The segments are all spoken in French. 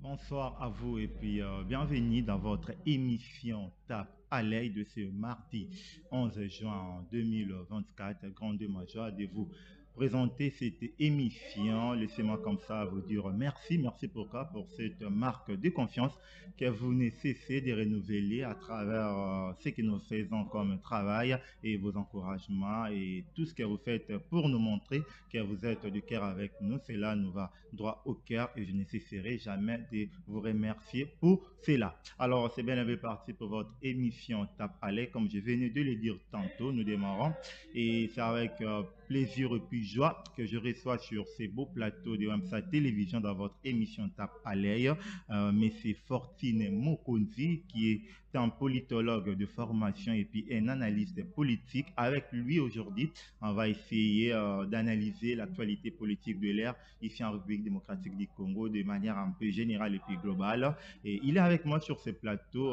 Bonsoir à vous et puis bienvenue dans votre émission TAP à l'œil de ce mardi 11 juin 2024. Grande ma joie de vous présenter cette émission. Laissez-moi comme ça vous dire merci pourquoi pour cette marque de confiance que vous ne cessez de renouveler à travers ce que nous faisons comme travail et vos encouragements et tout ce que vous faites pour nous montrer que vous êtes du cœur avec nous. Cela nous va droit au cœur et je ne cesserai jamais de vous remercier pour cela. Alors, c'est bien parti pour votre émission TAP à l'œil. Comme je venais de le dire tantôt, nous démarrons et c'est avec plaisir et puis joie que je reçois sur ces beaux plateaux de Wamsa Télévision dans votre émission TAP à l'œil, Monsieur Fortine Mokonzi qui est un politologue de formation et puis un analyste politique. Avec lui aujourd'hui, on va essayer d'analyser l'actualité politique de l'ère ici en République démocratique du Congo de manière un peu générale et puis globale. Et il est avec moi sur ce plateau,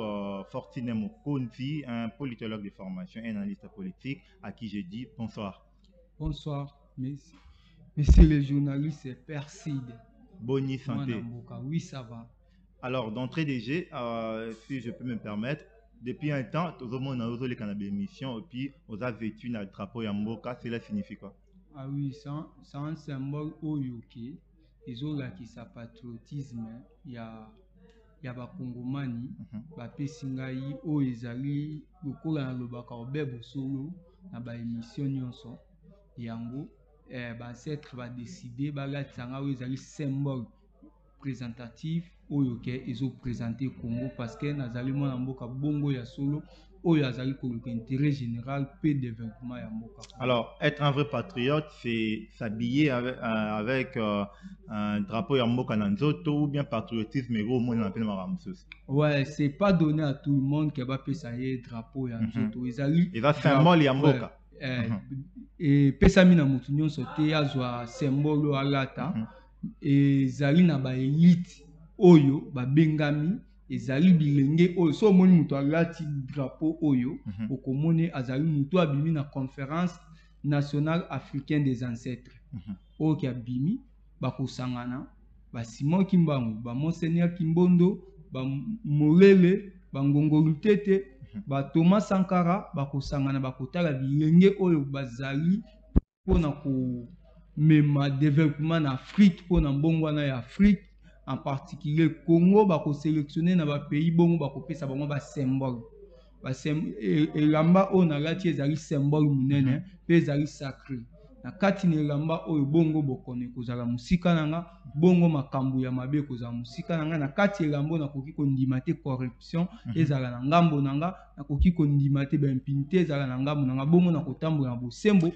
Fortine Mokonzi, un politologue de formation et analyste politique, à qui je dis bonsoir. Bonsoir, monsieur le journaliste Perside. Bonne santé. Oui, ça va. Alors, d'entrée de jeu, si je peux me permettre, depuis un temps, tout le monde a osé les cannabis émissions et puis on a vêtu notre drapeau Yamboka. Cela signifie quoi? Ah oui, c'est un symbole oyoké. Ils ont là qui sa patriotisme. Il y a ba Congomani, ba pesingai o ezali lokola na lobaka obebo solo na ba émission nyonso. Yango ba ancêtre va décider ba latanga o ezali symbole présentatif oyo ke ezo présenter Congo parce que nazali mwana mboka bongo ya solo oyo azali ko intérêt général pe développement ya mboka. Alors, être un vrai patriote, c'est s'habiller avec un drapeau ya mboka na nzoto ou bien patriotisme au monde na pena maramsus. Ouais, c'est pas donné à tout le monde que ba pesa ye drapeau ya nzoto. Ezali et ça symbole ya mboka. Et pesami na mutu nyonso te azwa symbole alata. Ezali na ba élite oyo ba bengami ezali bilenge oyo so moni mutu alati drapeau oyo okomone azali mutu abimi na conférence nationale africaine des ancêtres oyo ki abimi bakosangana ba Simon Kimbangu, ba Monseigneur Kimbondo, ba Molele, ba Ngongolu Tete, ba Thomas Sankara bakosangana bakotala bilenge oyo bazali pona ko mema développement en Afrique pour na mbongo na Afrique en particulier Congo bako sélectionner na ba pays bongo bako pesa bango ba symbole elamba on a lati ezali symbole munene pe ezali sacré na kati na elamba oyo bongo bokone kozala musika nanga bongo makambu ya mabe kozala musika nanga na kati elamba na koki kondima te corruption ezala na ngambo nanga na koki kondima te ba impunité ezala na ngambo nanga bongo na kotambola na bosembo.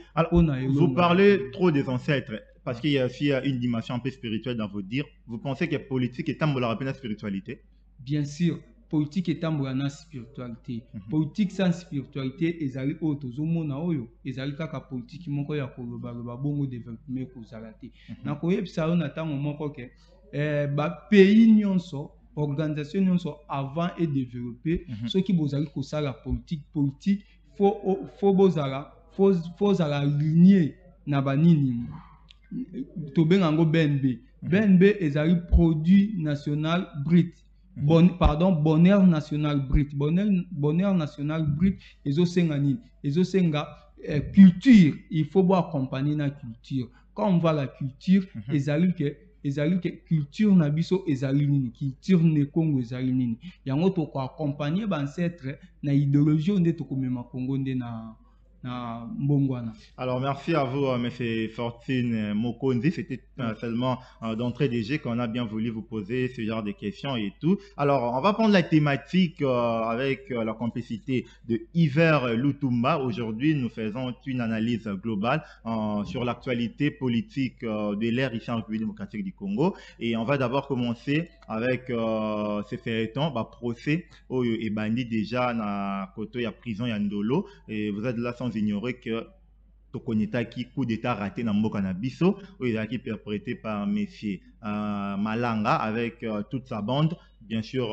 Vous parlez trop des ancêtres parce qu'il y a aussi une dimension un peu spirituelle dans vos dires. Vous pensez que politique est tambola rappelle la spiritualité? Bien sûr, politique est tambola na spiritualité. Politique sans spiritualité ezali oyo tozomona oyo ezali kaka politique moko ya koloba loba bongo développement kozala te. Na koyebisa yo na tango moko ke ba pays nyonso organisation nyonso avant et développer ceux qui bozali kosala politique faut bozala aligné na banini to bengango BNB. BNB ezali produit national brut. Bonheur national brut. Bonheur national brut ezosenga nini? Ezosenga culture. Il faut boire accompagner na culture. Quand on voit la culture, ezali que culture na biso ezali nini? Culture ne Congo ezali nini? Yango to ko accompagner ba ancêtre na idéologie onde to komema Congo nde na Mbongwana. Alors merci à vous monsieur Fortine Mokonzi, c'était seulement d'entrée de jeu qu'on a bien voulu vous poser ce genre de questions et tout. Alors on va prendre la thématique avec la complicité de Hiver Lutumba. Aujourd'hui nous faisons une analyse globale sur l'actualité politique de l'ère ici en République démocratique du Congo et on va d'abord commencer avec ce feuilleton procès et bandit déjà na koto ya prison ya Ndolo et vous êtes là sans ignorer que qui coup d'état raté dans Mboka na biso, qui perpétré par Messier Malanga avec toute sa bande. Bien sûr,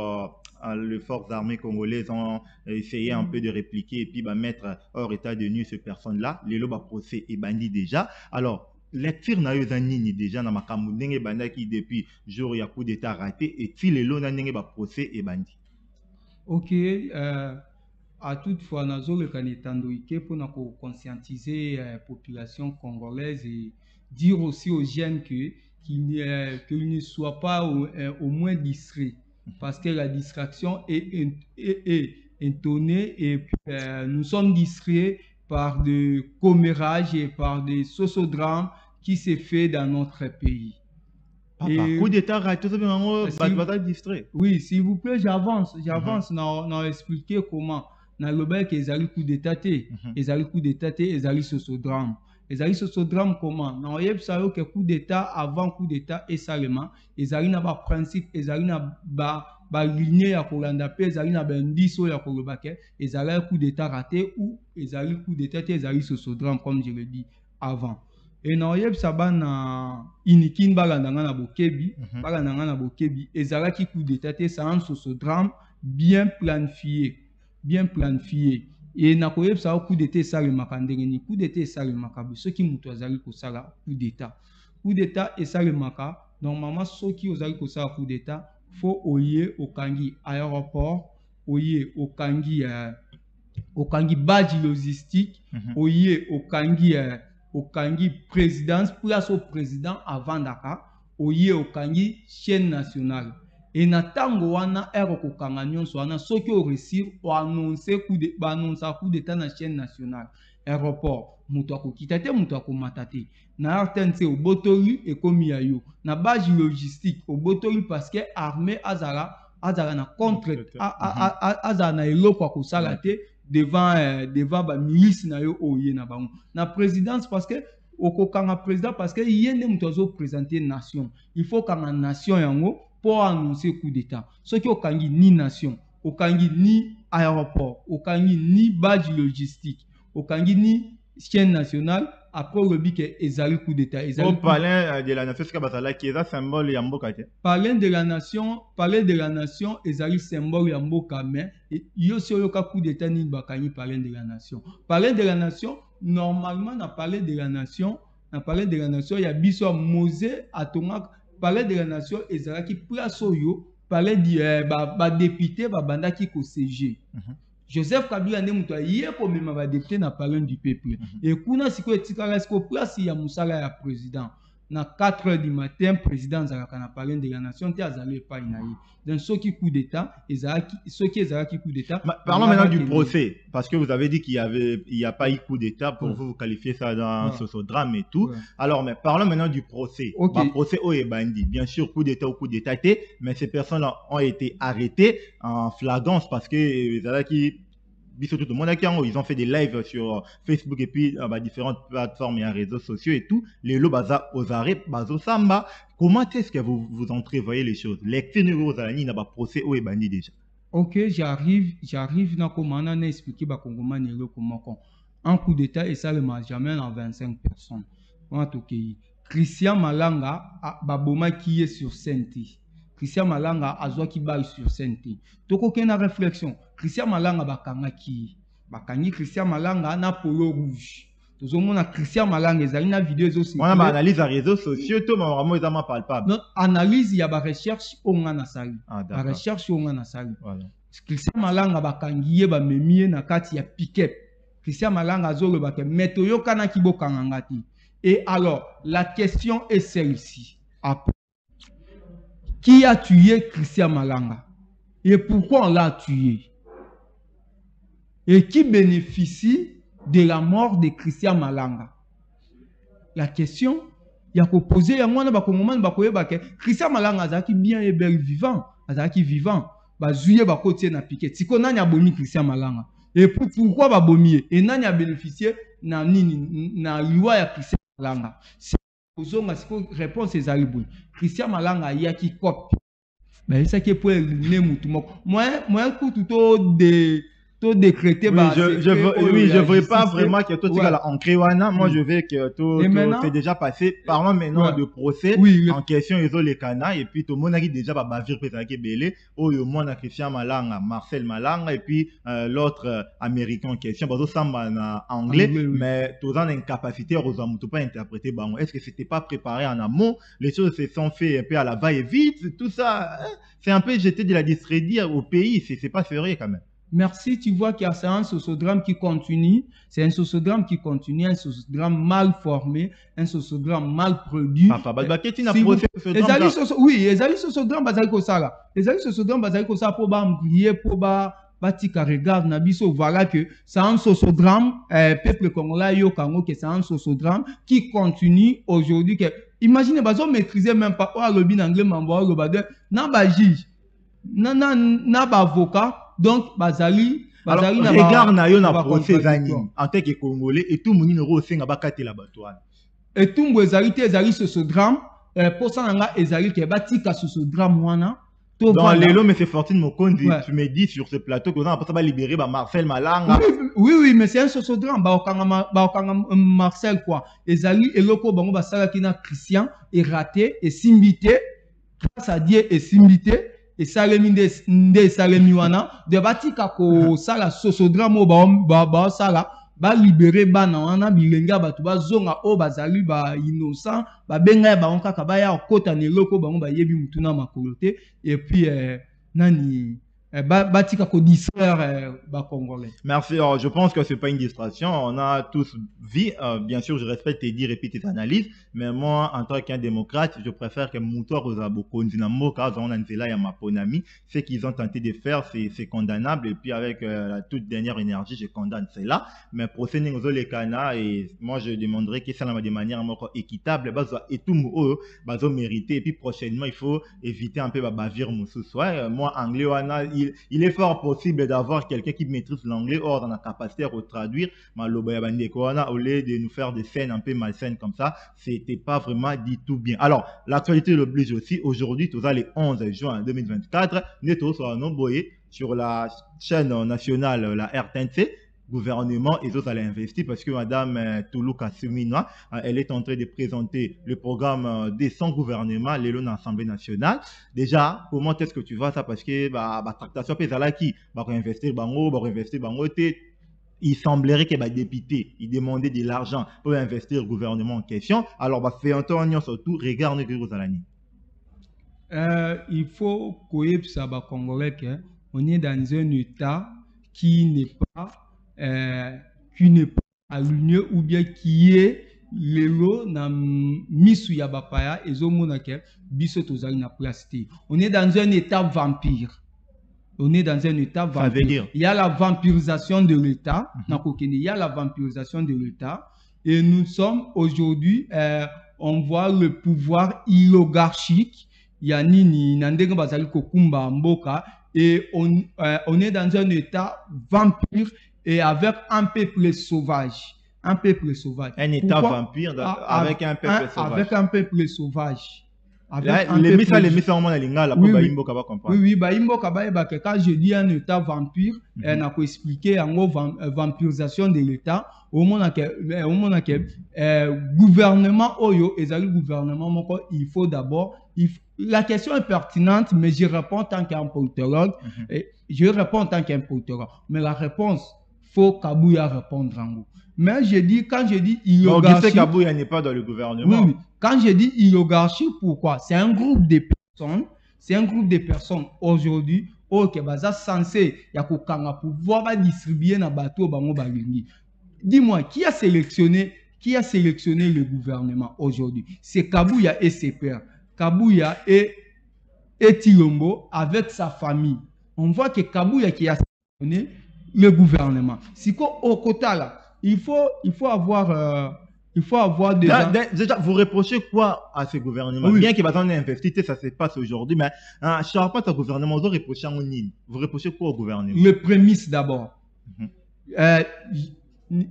les forces armées congolaises ont essayé un peu de répliquer et puis mettre hors état de nuire ces personnes-là. Les lois procès et bandit déjà. Alors, lecture na yo nini déjà na makambo ndenge bandaki depuis jour ya coup d'état raté et si les lois na ndenge ba procès et bandit. Ok, à toutefois nazo le kanetandoike pour na conscientiser la population congolaise et dire aussi aux jeunes qu'ils ne soient pas au moins distraits parce que la distraction est intonnée et nous sommes distraits par des commérages et par des sociodrames qui se fait dans notre pays. Coup d'état raté, distrait. Oui, s'il vous plaît, j'avance, n'a expliqué comment. Dans le bail qu'ils allaient coup d'état, ils allaient coup d'état, ils allaient sociodrame. Ils allaient sociodrame comment? Dans le savez que coup d'état avant coup d'état et seulement, ils allaient na ba principe, ils allaient na ba lignée ya kolanda pe, ils allaient na ben diso ya kolobake, ils allaient coup d'état raté ou ils allaient coup d'état, ils allaient sociodrame comme je le dis avant. Et na oyeb saba na inikin balandanga na bokebi, balandanga na bokebi, ezalaki coup d'état te ça un sociodrame bien planifié. Et na koyeb sa coup d'état ça le makandenge ni coup d'état ça le makabi ceux qui muto azali ko sala coup d'état et ça le maka normalement ceux qui ozali ko sala coup d'état faut oyer okangi aéroport oyer okangi badge logistique oyer okangi présidence place au président avant Dakar oye okangi chaîne nationale et na tango wana ko kanga nyonso wana soki o réussir o annoncer coup d'état na chaîne nationale aéroport muto akokita te muto akomata te na RTNC o botori ekomi ya yo na badge logistique o botori parce que armée azala na contre azala na eloko akosala te devant ba milice na yo oye na bango na présidence parce que okokanga président parce que yende muto azo présenter nation il faut kanga nation yango pour annoncer coup d'état ce qui okangi ni nation okangi ni aéroport okangi ni badge logistique okangi ni chaîne nationale après le bique ezali coup d'état ezali parler de la nation ce que bazala qui est symbole ya mboka te parler de la nation ezali symbole ya mboka mais yo si oyoka coup d'état ni bakangi parler de la nation normalement na parler de la nation ya biso Mosé atonga parler de la nation ezalaki place oyo parler de ba député ba bandaki ko CG Joseph Kabila ne muto ye ko mema ba député na parler du peuple et kuna siko etikala siko place ya musala ya président na 4h du matin président zalaka na parler de la nation te azali pa inayi donc ceux qui coup d'état ezalaki coup d'état. Parlons maintenant du procès parce que vous avez dit il y a pas eu coup d'état pour vous qualifier ça dans ce drame et tout. Alors mais parlons maintenant du procès. Procès au Ebandi bien sûr coup d'état ou coup d'état mais ces personnes là ont été arrêtées en flagrance parce que zalaki tout le monde ils ont fait des lives sur Facebook et puis différentes plateformes et réseaux sociaux et tout. Les lots baza aux arrêts, bazo samba. Comment est-ce que vous entrevoyez les choses? Les vous allez n'a pas procès au Ebani déjà. Ok, j'arrive na comment on a expliqué ba Congomani comment un coup d'état et ça le jamais à 25 personnes. Christian Malanga baboma qui est sur Saint-Ti. Christian Malanga azwa ki bail sur Saint-Ti. Toko kena réflexion. Christian Malanga bakangi Christian Malanga na polo rouge. Tozomona Christian Malanga ezali na vidéo ezo on a ba analyse à réseaux sociaux to vraiment ezama palpable. Non, analyse ya ba recherche onga na sali. Ba recherche onga na sali. Voilà. Christian Malanga bakangi ye ba memie na kati ya pick-up. Christian Malanga azolo ba ke meto yo kana ki bokanga ngati. Et alors, la question est celle-ci. Qui a tué Christian Malanga? Et pourquoi on l'a tué? Et qui bénéficie de la mort de Christian Malanga? La question, il y a qu'à poser à moi, Christian Malanga azaki bien et bel vivant, azaki vivant, bazouye bakotie na piquet. Si qu'on a bomi Christian Malanga. Et pourquoi ba bomi? Et nani a bénéficié na nini na loi ya Christian Malanga. Réponse est Zalibou. Christian Malanga yaki copie. Mais ça qui est pour le mutu moko. Moi coup tout de tout décréter. Oui, je veux pas vraiment que tout ça en créana. Moi, je veux que tout c'est déjà passé. Parlons maintenant de procès en question ils ont les cana et puis tout le monde a déjà bavir pétake belé. Oh, le monde a Christian Malanga, Marcel Malanga et puis l'autre américain en question. Bazo samba en anglais, mais tout en incapacité aux amours pas interpréter. Est-ce que c'était pas préparé en amont? Les choses se sont fait un peu à la va-et-vite. Tout ça, c'est un peu jeter de la discrédit au pays. C'est pas sérieux quand même. Merci, tu vois qu'il y a un sociodrame qui continue. C'est un sociodrame qui continue, un sociodrame mal formé, un sociodrame mal produit. Papa, oui, les amis sociodrame basés comme ça là. Les amis sociodrame basés comme ça pour briller, pour batika regarde nabiso. Voilà que c'est un sociodrame, peuple congolais yo kango que c'est un sociodrame qui continue aujourd'hui. Imaginez, bazo maîtriser même pas le bin anglais mambo le badé, n'a pas juge, n'a pas avocat. Donc, Bazali, regarde na yo na procès zani en tant que Congolais et tout le monde n'aura aussi n'a pas catté la batoine. Et tout le ezali ce drame pour ça nga ezali ke batika ce drame wana. Dans l'élo mais c'est Fortune Mokondi, tu me dis sur ce plateau que on a pas libérer Marcel Malanga. Oui, mais c'est un socio-drame ba Marcel quoi. Ezali eloko bango basala kina Christian est raté et simbité grâce à Dieu et simbité. Et salemi nde salemi wana de batika ko sala sosodrame ba sala ba libérer bana wana bilenga batu ba zonga o bazali ba innocent ba benga ba onka ka ba ya kota ne loko bango ba yebi mutuna makolote et puis nani batika ko distraire ba congolais. Merci. Alors, je pense que c'est pas une distraction. On a tous vu. Bien sûr, je respecte tes dires et puis tes analyses. Mais moi, en tant qu'un démocrate, je préfère que Moutoir Ozabo Kondinamo, car on a là, ma ponami. Ce qu'ils ont tenté de faire, c'est condamnable. Et puis, avec la toute dernière énergie, je condamne cela. Mais procéder aux les cana, et moi, je demanderai que ça de manière équitable, et tout le mérité. Et puis, prochainement, il faut éviter un peu de bavir moussou. Moi, anglais, il est fort possible d'avoir quelqu'un qui maîtrise l'anglais, or dans la capacité à traduire, au lieu de nous faire des scènes un peu malsaines comme ça, c'était pas vraiment dit tout bien. Alors, l'actualité l'oblige aussi. Aujourd'hui, tout ça, le 11 juin 2024, nous sommes sur la chaîne nationale, la RTNC. Gouvernement et autres allaient investir parce que Madame Toulou Kasumina, elle est en train de présenter le programme des 100 gouvernements, les lots d'Assemblée nationale. Déjà, comment est-ce que tu vois ça? Parce que tractation qui va investir il semblerait que les députés ils demandaient de l'argent pour investir le gouvernement en question. Alors, fait entendre surtout, regarde que vous allez. Il faut que ça va Congolais on est dans un état qui n'est pas aligné ou bien qui est lelo na misu ya bapaya ezomona ke biso tozali na plastique. On est dans un état vampire. On est dans un état vampire. Ça veut dire? Il y a la vampirisation de l'État. Il y a la vampirisation de l'État. Et nous sommes aujourd'hui, on voit le pouvoir oligarchique. Il y a Nini, Nandega Bazali Kokumba Mboka. Et on est dans un état vampire et avec un peuple sauvage. Un peuple sauvage. Un état vampire avec un peuple sauvage. Avec un peuple sauvage. Oui, quand je dis un état vampire, on a expliqué en vampirisation de l'état. Au moment que gouvernement Oyo et le gouvernement, il faut d'abord. La question est pertinente, mais je réponds en tant qu'un politologue. Je réponds en tant qu'un politologue. Mais la réponse, faut Kabouya répondre en gros. Mais quand je dis oligarchie, Kabouya n'est pas dans le gouvernement. Oui. Quand je dis oligarchie, pourquoi? C'est un groupe de personnes. C'est un groupe de personnes aujourd'hui qui est censé pouvoir distribuer na bateau bango balingi. Dis-moi, qui a sélectionné le gouvernement aujourd'hui? C'est Kabouya et ses pères. Kabouya et Tilombo avec sa famille. On voit que Kabouya qui a sélectionné le gouvernement. Si au quota là, il faut avoir déjà, vous reprochez quoi à ce gouvernement? Bien qu'il va en investir, ça se passe aujourd'hui, mais je ne sais pas, ce gouvernement, vous reprochez en ligne. Vous reprochez quoi au gouvernement? Le prémisse d'abord.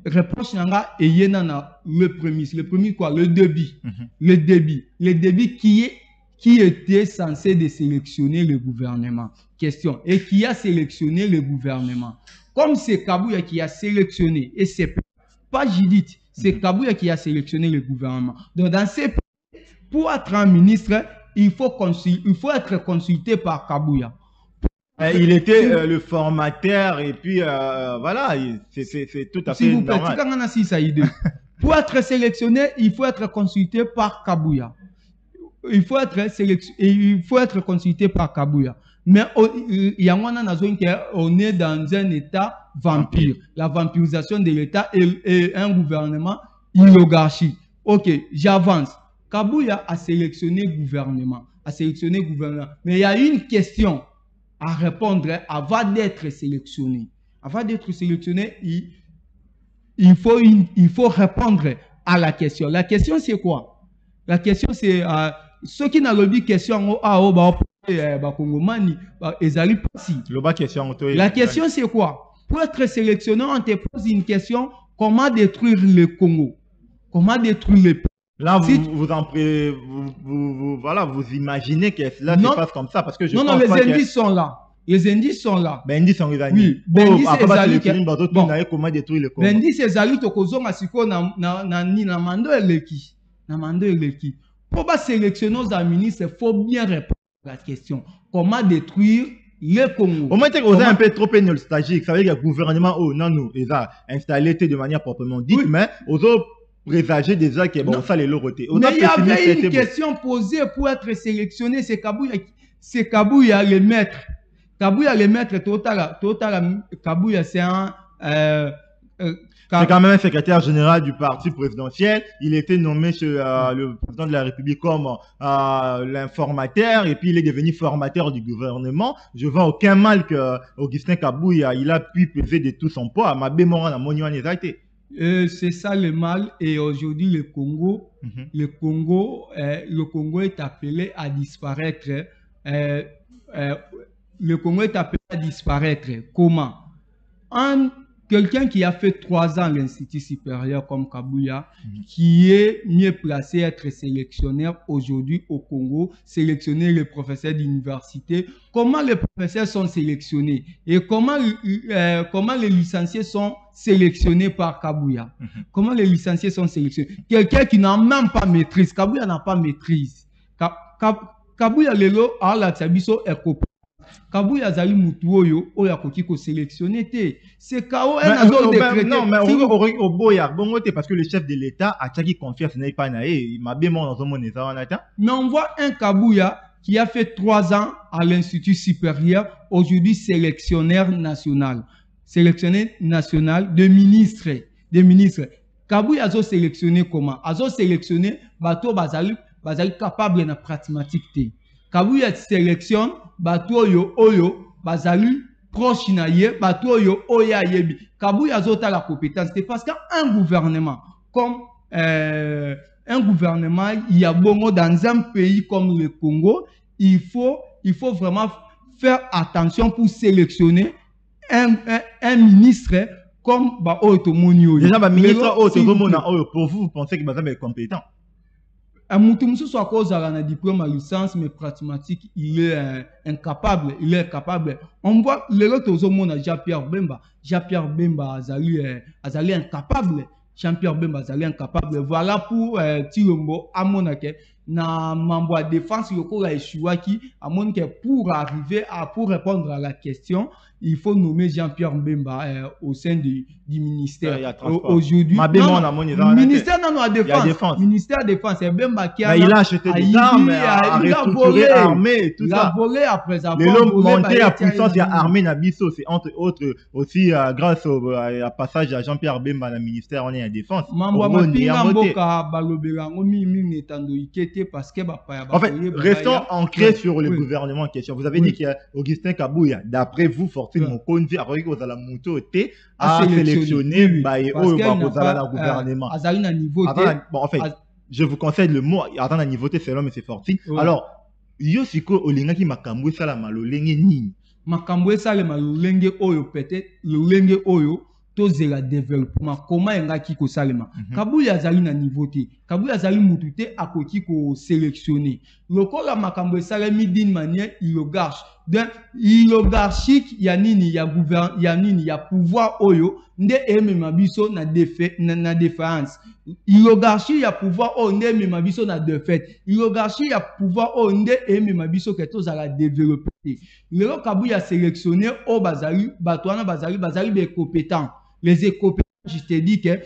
Reproche nanga et yenana le prémisse. Le prémisse quoi? Le débit. Le débit qui était censé de sélectionner le gouvernement. Question. Et qui a sélectionné le gouvernement? comme c'est Kabouya qui a sélectionné, et c'est pas Judith, c'est Kabouya qui a sélectionné le gouvernement. Donc dans ces pays, pour être un ministre, il faut être consulté par Kabouya. Il était le formateur et puis voilà, c'est tout à fait normal. Pour être sélectionné, il faut être consulté par Kabouya. Il faut être consulté par Kabouya. Mais on est dans un état vampire. La vampirisation de l'état et un gouvernement oligarchique. Ok, j'avance. Kabouya a sélectionné gouvernement. Mais il y a une question à répondre avant d'être sélectionné. Avant d'être sélectionné, il faut répondre à la question. La question, c'est quoi? La question, c'est ceux qui n'ont pas question la question, c'est quoi? Pour être sélectionné, on te pose une question: comment détruire le Congo? Comment détruire le pays? Là, vous imaginez que cela se passe comme ça parce que je pense les indices sont là. Les indices sont là. Ben indices sont là. Oui. Comment détruire le Congo? Indices c'est Zali tokozo masiko na mando eleki. Na mando eleki. Pour sélectionner aux ministres, il faut bien répondre à la question: comment détruire le Congo? Au moins, vous êtes un peu trop nostalgique. Ça veut dire que le gouvernement, il a installé de manière proprement dite, mais aux autres présager déjà que bon, ça les lorotés. Mais il y avait une question posée pour être sélectionné, c'est Kabouya le maître. Kabouya le maître, total Kabouya c'est un c'est quand même un secrétaire général du parti présidentiel. Il était nommé chez le président de la République comme l'informateur et puis il est devenu formateur du gouvernement. Je vois aucun mal que Augustin Kabouya il a pu peser de tout son poids. Ma bémora na monument les a été. C'est ça le mal. Et aujourd'hui, le Congo est appelé à disparaître. Le Congo est appelé à disparaître. Comment? Quelqu'un qui a fait 3 ans à l'Institut supérieur comme Kabouya, qui est mieux placé à être sélectionnaire aujourd'hui au Congo, sélectionner les professeurs d'université. Comment les professeurs sont sélectionnés et comment les licenciés sont sélectionnés par Kabouya? Comment les licenciés sont sélectionnés? Quelqu'un qui n'a même pas maîtrise. Kabouya n'a pas maîtrise. Kabouya lelo a la tsabiso est Kabouya zali mutu oyo oya koki ko sélectionner té. C'est KO non mais au boya bongo té parce que le chef de l'État a tchaki confiance n'est pas naé, il m'a bien dans son monnaie ça on. Mais on voit un Kabouya qui a fait 3 ans à l'Institut supérieur, aujourd'hui sélectionnaire national. Sélectionnaire national de ministres. Kabouya a sélectionné comment? A sélectionné bato bazali capable na mathématique té. Kabouya sélectionne bato oyo bazali proche na ye, bato oyo oya yebi. Kabouya zota la compétence. C'est parce qu'un gouvernement comme un gouvernement, il y a bongo dans un pays comme le Congo, il faut vraiment faire attention pour sélectionner un ministre comme Otomoni. Déjà, ministre pour vous pensez que Bazam est compétent? Un moutoumsou soit cause à la diplôme à licence, mais pratiquement il est incapable. Il est capable. On voit le autre aux Jean-Pierre Bemba. Jean-Pierre Bemba azali incapable. Jean-Pierre Bemba azali incapable. Voilà pour Tirombo à Monake. Na membre de défense yoko la Eshuaki à Monake pour arriver pour répondre à la question. Il faut nommer Jean-Pierre Bemba au sein du ministère. Aujourd'hui, ministère de la Défense. Ministère de la Défense, c'est Bemba qui a acheté des armes, il a volé armée, tout ça. Il a volé après avoir volé. Monté à puissance, il y a armée Nabiso, c'est entre autres aussi grâce au passage à Jean-Pierre Bemba dans le ministère on est à défense. En fait, restons ancrés sur le gouvernement en question. Vous avez dit qu'il y a Augustin Kabouya. D'après vous, Fortune Mokonzi, après que vous avez la moto à sélectionner le gouvernement. Bon, en fait, je vous conseille le mot attendre à niveau c'est l'homme et c'est Fortune. Alors, Yosiko Olinga qui m'a camoué ça la malolenge ni. Makambwe ça le malolenge oyo peut-être le lenge oyo tozela développement comment enga kiko salema. Kabouya azali na niveau te. Kabila azali mutute akoki ko sélectionner. Lokola makambo esalemi d'une manière oligarchique ya nini ya pouvoir oyo nde emema biso na défaillance. Oligarchie ya pouvoir oyo nde emema biso na défaite. Oligarchie ya pouvoir oyo nde emema biso ke tozala développer. Lelo Kabila sélectionner o bazali bato wana bazali be compétents. Les compétents, je te dis que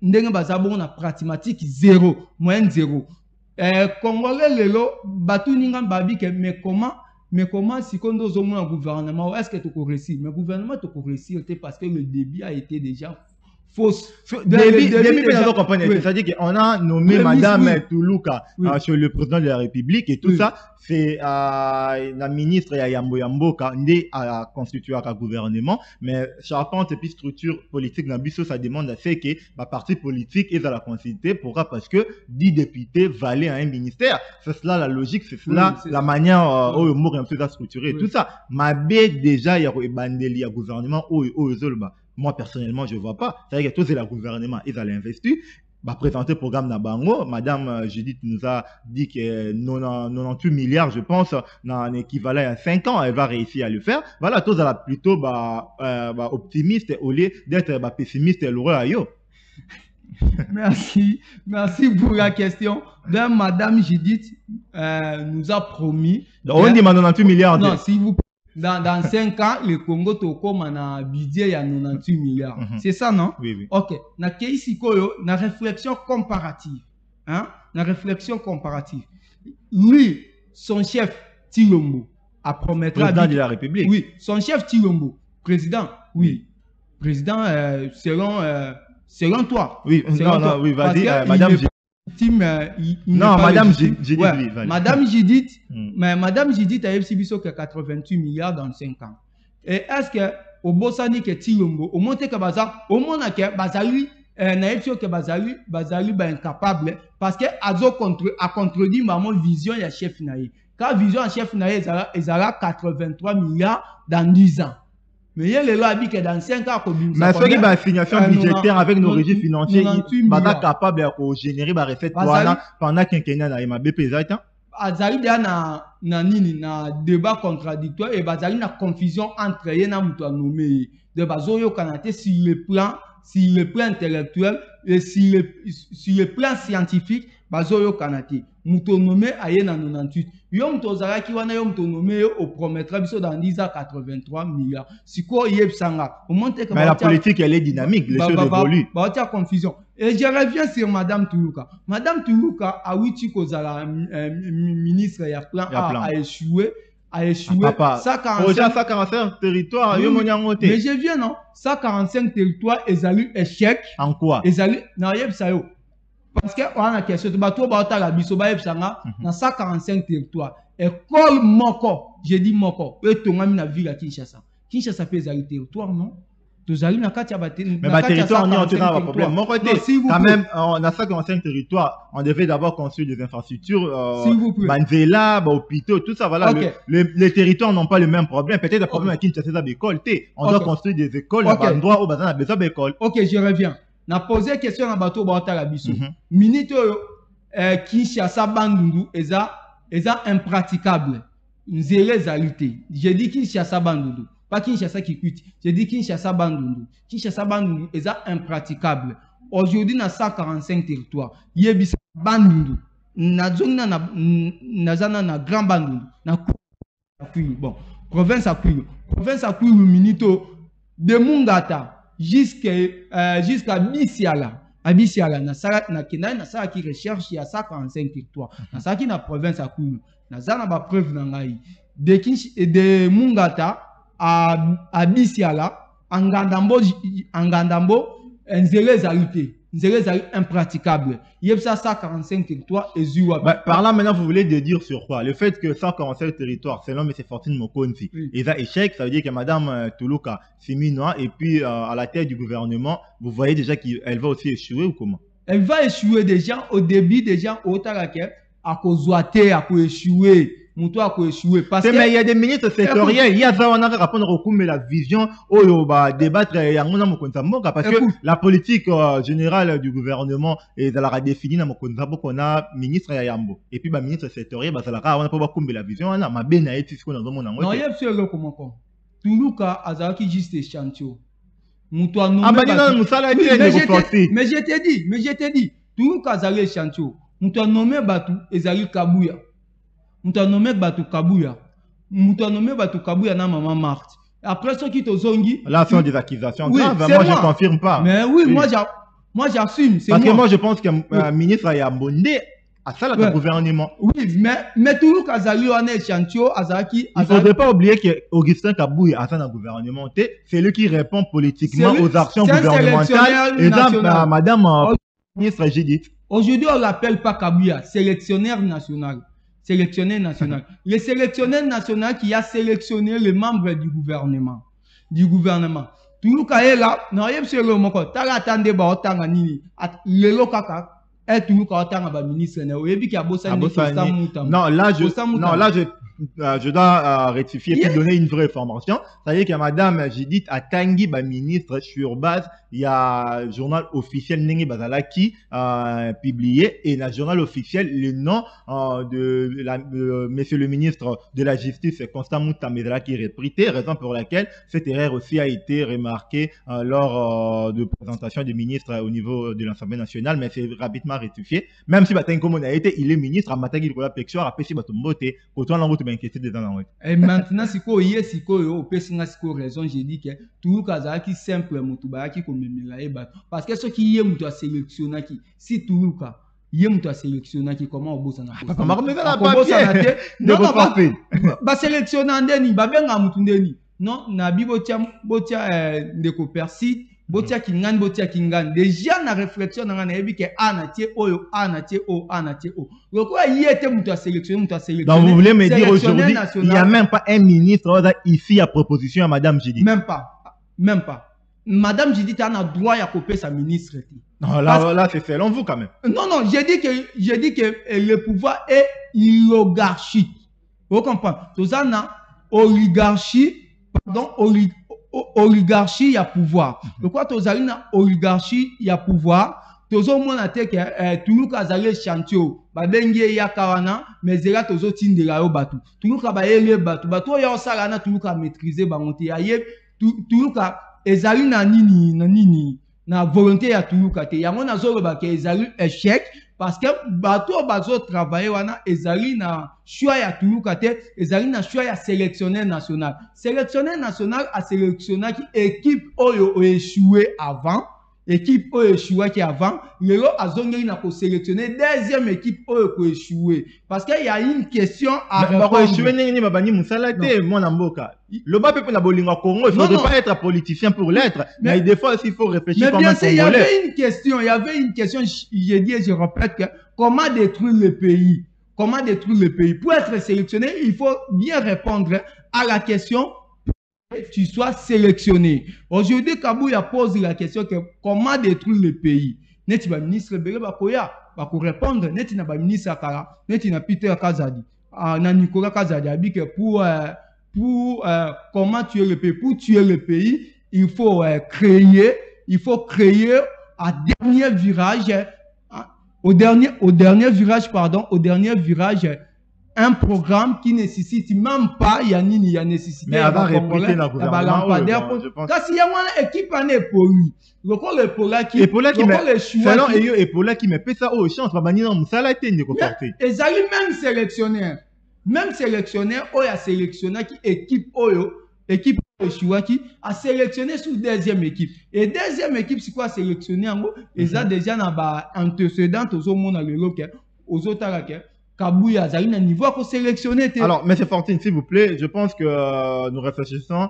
ndenge bazabongo na pratimatique 0, moyenne 0. Congolais lelo batu ninga babi que mais comment si quand nous avons un gouvernement, est-ce que tu peux réussir? Mais le gouvernement tu peux réussir parce que le débit a été déjà fausse. C'est-à-dire qu'on a nommé Madame Toulouka sur le président de la République et tout ça, c'est la ministre Yambo Yamboka a constitué un gouvernement, mais charpente et puis structure politique dans Bisso, ça demande à ce que la partie politique est à la consulter. Pourquoi? Parce que 10 députés valaient à un ministère. C'est cela la logique, c'est cela la manière où le mot est structuré. Tout ça, ma déjà il y a un gouvernement moi, personnellement, je ne vois pas. C'est-à-dire que tous les gouvernements, ils allaient investir. Présenter le programme Nabango. Madame Judith nous a dit que 98 milliards, je pense, dans un équivalent à 5 ans, elle va réussir à le faire. Voilà, tous là plutôt optimiste au lieu d'être pessimiste et l'heureux à yo. Merci pour la question. Donc, Madame Judith nous a promis. On dit 98 milliards. Non, s'il vous plaît. Dans 5 ans, le Congo tokoma na budget ya 98 milliards. C'est ça, non? Oui. Ok. Na keisi koyo, na réflexion comparative. Hein? Na réflexion comparative. Lui, son chef Tshilombo a promettra... Président de la République. Oui, son chef Tshilombo. Président, oui. Président, selon toi. Oui, oui, vas-y, Madame non, Madame Judith. Madame Judith, mais Madame Judith a eu que 88 milliards dans 5 ans. Et est-ce que au Bossani que Tshilombo, au monte que Bazar, au monde que Bazali, naïf que Bazali incapable parce que a contredit maman vision ya chef naï. Car vision chef naï ils a 83 milliards dans 10 ans. Mais il y a les lois que dans 5 ans, mais ceux qui ont assignation budgétaire avec nos régimes financiers, ils sont capables de générer des recettes pendant quinquennat na ma BP exactement. Azali dia na débat contradictoire et bazali na confusion entre eux na muto nommé de bazoyo kanate sur le plan intellectuel et sur le plan scientifique bazoyo kanate muto nommé aye na 98 yo muto zalaki wana yo muto nommé au promettra biso dans 10 ans 83 milliards siko yebsanga au monte que mais la politique elle est dynamique, les choses évoluent. Ba confusion. Et je reviens sur Madame Toulouka. Madame Toulouka a ouiti kozala ministre ya plan a échoué. Papa, 145 territoires, mais je viens non, 145 territoires, ils ont eu échec. En quoi? Ils ont eu, non, parce que on a question, bateau bata la biso ba yebsanga na 145 territoires. École moko, j'ai dit moko, et tongami na ville à Kinshasa. Kinshasa fait des territoires non? Mais le territoire, on a un problème. Mon côté, quand même, on a 145 territoires. On devait d'abord construire des infrastructures, Banzela, hôpitaux, tout ça. Voilà. Les territoires n'ont pas le même problème. Peut-être le problème avec Kinshasa, c'est l'école. On doit construire des écoles dans l'endroit où on a besoin d'écoles. Ok, je reviens. On a posé question à bateau Bata la Bissou. Minute Kinshasa Bandundu est impraticable. J'ai dit Kinshasa Bandundu. Pas Kinshasa qui quitte. J'ai dit Kinshasa Bandundu. Kinshasa Bandundu est impraticable. Aujourd'hui, dans 145 territoires, il y a Bandundu. Nazona na Grand Bandundu. Bon, province à Kouyo. Province à Kouyo, Minito, de Mungata jusqu'à Bissiala. À Bissiala, na Kena, na ça qui recherche, il y a 145 territoires. Na ça qui na province à Kouyo. Na ça na ba preuve nangai. De Mungata à Bissiala, en Gandambo, Nzele Zali impraticable. Il y a 145 territoires et par là, maintenant, vous voulez dire sur quoi? Le fait que 145 territoires, selon M. Fortune Mokonzi, ils ont échec, ça veut dire que Mme Toulouka s'est mis noire et puis à la tête du gouvernement, vous voyez déjà qu'elle va aussi échouer ou comment? Elle va échouer déjà au début, déjà au Taraké, à cause à échouer. muto a échoué parce mais il y que a des ministres sectoriels, il y a ça, on a répondre au coup, mais la vision, oh, bah, débattre, parce que la politique générale du gouvernement est la définie dans mon qu'on a ministre Yambo. Et puis, bah, ministre sectoriel, bah, ça la on a pas combler la vision, on a ma ben à être ce qu'on a dans mon non, il y a plusieurs comment quoi. Toulouka, Azaki juste échantillon. Muto a nommé. Ah, bah, non, Moussala était mais je t'ai dit, Toulouka Azaki échantillon. Muto a nommé Batu, Ezali Kabouya. Muto a nommé Batu Kabouya. Muto a nommé Batu Kabouya na maman Marthe. Après ce qui te zongi. Là, ce sont des accusations graves. Moi, je ne confirme pas. Mais oui, moi j'assume. Parce que moi, je pense qu'un ministre a abondé à ça, le gouvernement. Oui, mais toujours Kazali, on est échantillon, Azaki. Il ne faudrait pas oublier qu'Augustin Kabouya a ça dans le gouvernement. C'est lui qui répond politiquement aux actions gouvernementales. Et là, madame ministre Judith. Aujourd'hui, on ne l'appelle pas Kabouya, sélectionnaire national. Sélectionnaire national. Le sélectionnaire national qui a sélectionné les membres du gouvernement. Toujours quand il est là, non, il y a monsieur le mot, tu as attendu, bah, tu as nini. Le local, et toujours quand tu as un ministre, il y a bossé. Non, là, je dois rectifier et donner une vraie information. C'est-à-dire que madame Judith a Tanguy, ministre, sur base, il y a un journal officiel Nengi Bazala qui publié et le journal officiel, le nom de monsieur le ministre de la Justice, Constant Moutamedra, qui est reprité, raison pour laquelle cette erreur aussi a été remarquée lors de présentation du ministre au niveau de l'Assemblée nationale, mais c'est rapidement rectifié. Même si Batenkomon a été, il est ministre, à Matagi Nicolas Pexoir, a péché Batumbote, autant l'envoie inquiété dedans. Et maintenant, si vous avez raison, j'ai dit que tout le monde qui simple, parce que ce qui est sélectionné, si tout le monde il est sélectionné, comment on bosse en Afrique? Non, non, sélectionné, non, Nabi Botia Ndeko Persi, Botia Kingan, déjà na réflexion na ebi ke anatie oyo, anatie o. Le quoi il était muta sélectionné. Donc vous voulez me dire aujourd'hui, il n'y a même pas un ministre ici à proposition à madame Judith? Même pas. Madame Judith a un droit à couper sa ministre. Non, là c'est selon vous quand même. Non, j'ai dit que le pouvoir est oligarchique. Vous comprenez? Tout ça na oligarchie, oligarchie, il y a pouvoir. Pourquoi tu as une oligarchie, il y a pouvoir? Tu as un que tout le monde a chantier, babengi ya kawana, mais zera tu as tinde la batu. Tout le monde a baélé batu. Batu ya osala tout le monde a maîtrisé bangote. Tout le monde a ezali na nini na volonté ya tout le monde. Yango na zolo ba ke ezali échec. Parce que bateau bazo travailler wana ezali na choix ya tulukate ezali na choix ya sélectionneur national. Sélectionneur national a sélectionné qui équipe oyo échoué avant, équipe oyo échoué qui avant, lelo azongeli na ko sélectionner deuxième équipe oyo ko échoué parce qu'il y a une question à répondre. Ba échoué nini babani musala te mwana mboka. Le bas peuple na bolinga Congo, il faudrait pas être politicien pour l'être, mais des fois aussi il faut réfléchir comme un Congolais. Il y avait une question, j'ai dit et je répète que comment détruire le pays? Comment détruire le pays? Pour être sélectionné, il faut bien répondre à la question que tu sois sélectionné. Aujourd'hui, Kabouya pose la question que comment détruire le pays? Neti ba ministre Bele Bakoya va répondre, neti na ba ministre Akara, neti na Peter Kazadi, na Nicolas Kazadi abi que pour comment tuer le pays? Pour tuer le pays, il faut créer à dernier virage, au dernier virage, un programme qui nécessite même pas, il y a nécessité. Mais avant de répéter dans le gouvernement, je pense. Parce qu'il y a une équipe en épaule. Le col épaule qui selon épaule qui me fait ça au chance, pas banni dans Moussala et Ndeko Forté. Et ça même sélectionnaire. Même sélectionnaire, il a sélectionné qui équipe Oyo, équipe qui a sélectionné sous deuxième équipe. Et deuxième équipe, c'est quoi sélectionner en gros? Ils ont déjà un antécédent aux monde à l'éloque, aux autres Kabouya, ça a un niveau à sélectionner. Alors, M. Fortine, s'il vous plaît, je pense que nous réfléchissons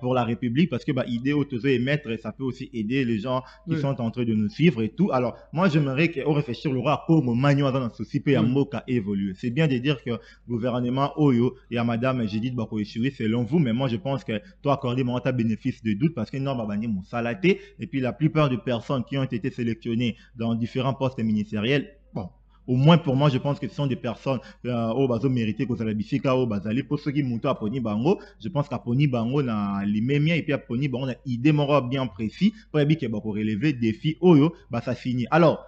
pour la République parce que l'idée autorisée et émettre, ça peut aussi aider les gens qui sont en train de nous suivre et tout. Alors, moi, j'aimerais qu'on réfléchisse le roi comme Magno dans ce souci et Moka évoluer. C'est bien de dire que le gouvernement Oyo et à Madame Judith Bako échoué selon vous, mais moi, je pense que toi, accorder mon bénéfice de doute parce que non, Babani mon salaté et puis la plupart des personnes qui ont été sélectionnées dans différents postes ministériels, bon. Au moins pour moi, je pense que ce sont des personnes au bazo mérité que ça la bifika au bazali pour ceux qui montent à Poni Bango. Je pense qu'à Poni Bango na limemia et puis à Poni Bango na idée moro bien précis pour bien que bako relever défi oyo bah ça finit. Alors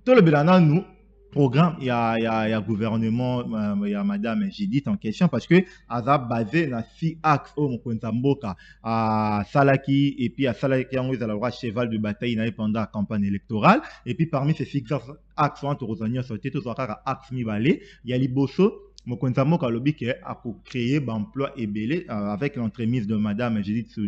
tout le belana nous programme il y a gouvernement il y a madame Judith en question parce que azab basé na si axe au mokonza mboka à Salaki et puis à Salaki on a le cheval de bataille pendant la campagne électorale et puis parmi ces six axes entre Rosania sauté tout ça axe mibale il y a liboso mokonza mboka lobi que a créer emploi et belé avec l'entremise de madame Judith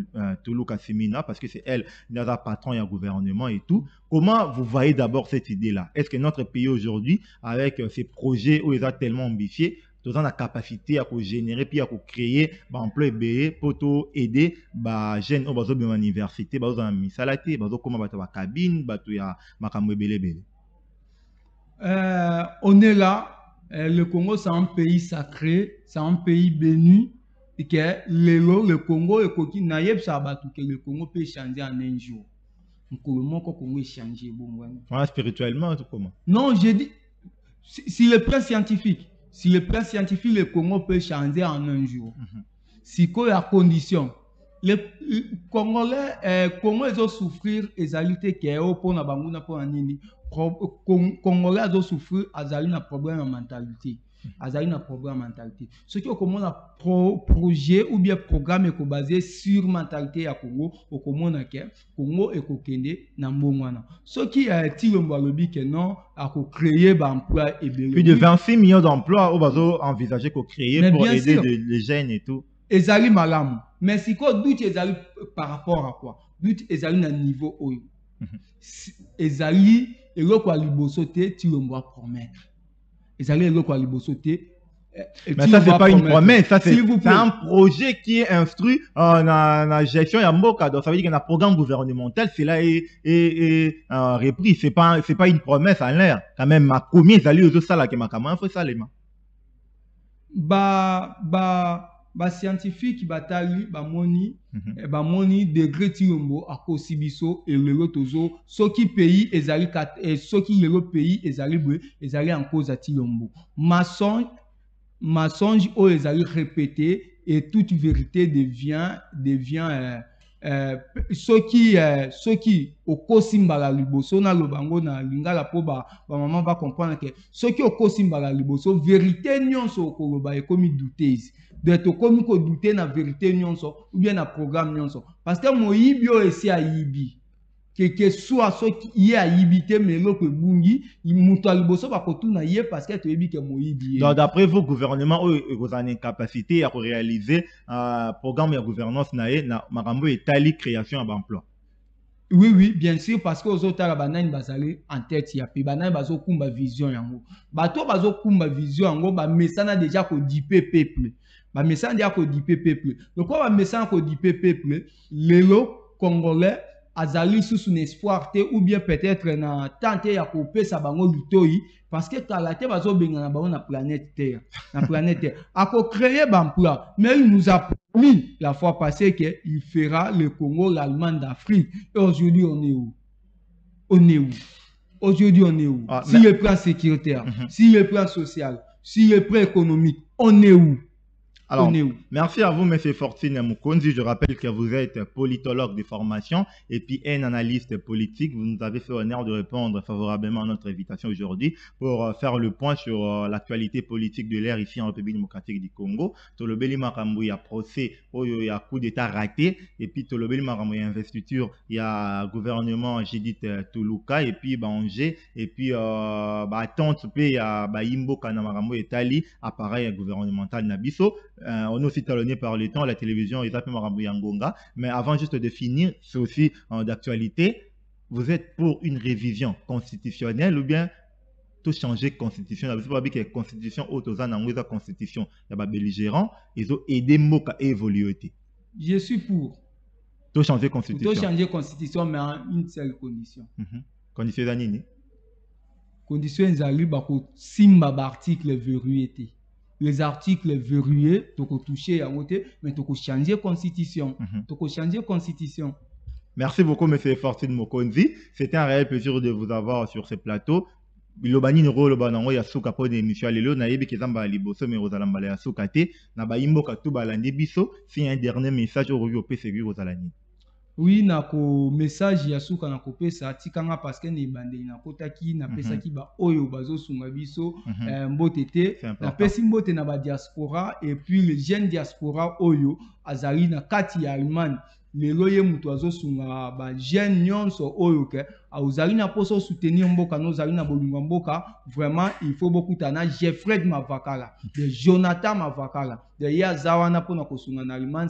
Toulouka Simina parce que c'est elle qui a patron et gouvernement et tout. Comment vous voyez d'abord cette idée-là? Est-ce que notre pays aujourd'hui, avec ces projets où ils sont tellement ambitieux, nous avons la capacité à générer puis à créer emploi et pour aider les jeunes au besoin de l'université, aux misalati, comment la cabine, on est là. Le Congo, c'est un pays sacré, c'est un pays béni. Et que le Congo est coquille naïf, ça va tout que le Congo peut changer en un jour. Comment le Congo est changé? Spirituellement, comment? Non, j'ai dit, si le plan scientifique, le Congo peut changer en un jour. Si quoi la condition, les Congolais, Congo ils ont souffrir les alités qui est au pour na banguna pour nini. Congolais ils ont souffrir azali na problème en mentalité. Azali na problème en mentalité. Ce qui est comment la projet ou bien programme est basé sur mentalité ya Congo, au comment na ke Congo et kokende na mbongwana. Ce qui est tilomba lobi que non a créer ba emploi et plus de 26 millions d'emplois au bazo envisagé qu'on créer pour aider les jeunes et tout. Ezali malamu. Mais si quoi doute ezali par rapport à quoi? Doute ezali na niveau oyo. Ezali eloko liboso te tilomba promettre. Ezali eloko liboso te. Mais ça c'est pas une promesse, ça c'est un projet qui est instruit en la gestion ya mboka. Donc ça veut dire qu'il y a un programme gouvernemental, cela est repris. C'est pas une promesse en l'air. Quand même ma combien ezali aux sala ke makama faut salema. Scientifique batali bamoni degré tilombo akosi biso et le tozo soki pays ezali soki le pays ezali en cause à tilombo mensonge o ezali répété et toute vérité devient soki okosi mbala liboso na lobango na lingala po ba maman va comprendre que soki okosi mbala liboso vérité nyonso okoloba ekomi douteuse de to komi ko douter na vérité nyonso ou bien na programme nyonso parce que moyibi o esi ayibi que soit soki ye ayibi te melo ko bungi muto liboso ba kotuna ye parce que to yebi que moyibi. Donc d'après vos gouvernements vous avez une capacité à réaliser programme de gouvernance na makambo etali création d'emploi. Oui, bien sûr, parce que aux autres, banane bazali en tête, ya pi banane bazo kumba vision yango. Bato bazo kumba vision yango, ba mesana déjà ko dipe peuple. Ba mesana déjà ko dipe peuple. Donc quoi ba mesana ko dipe peuple, lelo congolais azali sous un espoir te ou bien peut-être na tenter ya ko pesa bango lutoi parce que kalate bazo benga na bango na planète Terre, a ko créer emploi, mais il nous a promis la fois passée que il fera le Congo l'Allemagne d'Afrique. Et aujourd'hui on est où? Aujourd'hui on est où? Si le plan sécuritaire, si le plan social, si le plan économique, on est où? Alors, merci à vous, M. Fortune Mukonzi. Je rappelle que vous êtes politologue de formation et puis un analyste politique. Vous nous avez fait l'honneur de répondre favorablement à notre invitation aujourd'hui pour faire le point sur l'actualité politique de l'ère ici en République démocratique du Congo. Tolobeli Makambo, il y a procès, il y a coup d'État raté. Et puis Tolobeli Makambo, il y a investiture, il y a gouvernement Judith Toulouka et puis Angers. Et puis, attente, il y a Imbo Kanamarambo et Tali, appareil gouvernemental Nabiso. On est aussi talonné par le temps, la télévision, ils appellent Marambo Yangonga. Mais avant juste de finir, c'est aussi d'actualité. Vous êtes pour une révision constitutionnelle ou bien tout changer constitution? Vous savez que la constitution, la constitution, il y a des belligérants, ils ont aidé Moka à évoluer. Je suis pour. Tout changer constitution. Tout changer constitution, mais en une seule condition. Condition d'année? Condition, ils arrivent à simba article verrouillé. Les articles verrouillés, tu peux toucher à côté, mais tu peux changer constitution. Tu peux changer constitution. Merci beaucoup, M. Fortune Mokonzi. C'était un réel plaisir de vous avoir sur ce plateau. bilobani nero loba nango ya suka po de émission lelo na yebi kezamba liboso mais ozala mbala ya suka te na ba imboka tout balandi biso si un dernier message au revue opesa egi kozala nini. Oui, nako message ya suka na kopesa tikanga parce que ne bandeli na kotaki na pesaki ba oyo bazo sunga biso mbote te na pesi mbote na ba diaspora et puis les jeunes diaspora oyo azali na kati ya Allemagne lelo ye mutu azo sunga ba jeune nyonso oyo ke azali na poso soutenir mboka no zali na bolinga mboka vraiment il faut beaucoup tana Jeffred Mavakala de Jonathan Mavakala de ya zawana pona kosunga na Allemagne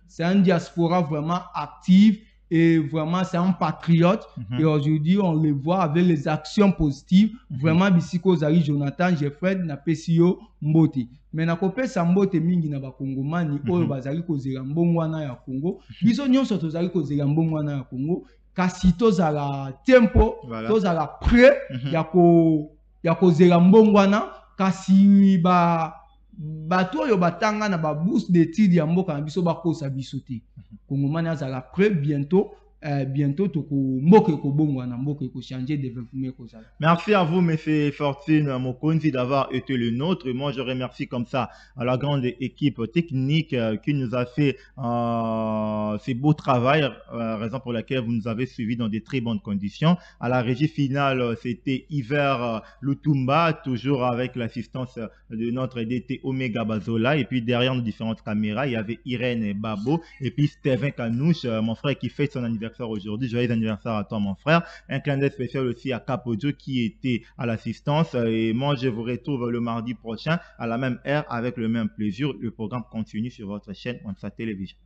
c'est un diaspora vraiment active et vraiment c'est un patriote et aujourd'hui on le voit avec les actions positives vraiment bisiko zali Jonathan Jeffred na pesio mbote mais na kopesa mbote mingi na bakongomani oyo bazali kozela mbongwana ya Congo biso nyonso tozali kozela mbongwana ya Congo kasi tozala tempo tozala prêt ya kozela mbongwana kasi bato oyo batanga na ba bourse d'études ya mboka na biso bakosa biso te kongomani azala prêt bientôt toko mboka ko bongwana mboka ko changer développement ko zala. Merci à vous monsieur Fortune Mokonzi d'avoir été le nôtre. Moi je remercie comme ça à la grande équipe technique qui nous a fait ce beau travail, raison pour laquelle vous nous avez suivis dans de très bonnes conditions. À la régie finale, c'était Hiver Lutumba, toujours avec l'assistance de notre DT Omega Bazola, et puis derrière nos différentes caméras, il y avait Irène Babo et puis Steven Kanouche, mon frère qui fait son anniversaire aujourd'hui. Joyeux anniversaire à toi mon frère. Un clin d'œil spécial aussi à Capodio qui était à l'assistance. Et moi je vous retrouve le mardi prochain à la même heure avec le même plaisir. Le programme continue sur votre chaîne Onsa Télévision.